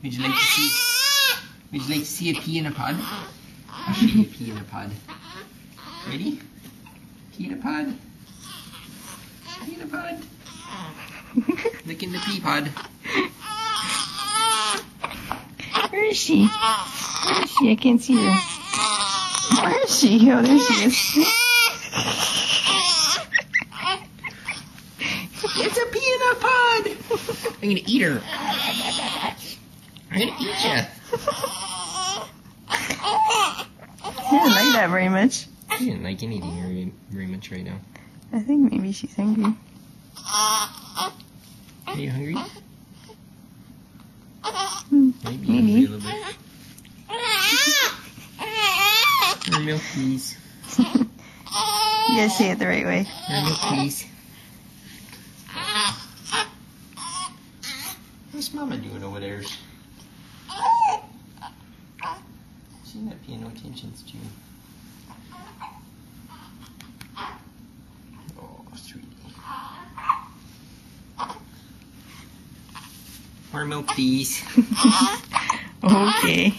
Would you like to see? Would you like to see a pea in a pod? I'll show you a pea in a pod. Ready? Pea in a pod. Pea in a pod. Look in the pea pod. Where is she? Where is she? I can't see her. Where is she? Oh, there she is. It's a pea in a pod. I'm gonna eat her. I'm gonna eat you. She didn't like that very much. She didn't like anything very much right now. I think maybe she's hungry. Are you hungry? Maybe. Maybe. A little bit. More milk, please. You gotta say it the right way. More milk, please. What's Mama doing over there? She's not paying no attention to you. Oh, sweetie. More milk, please. Okay.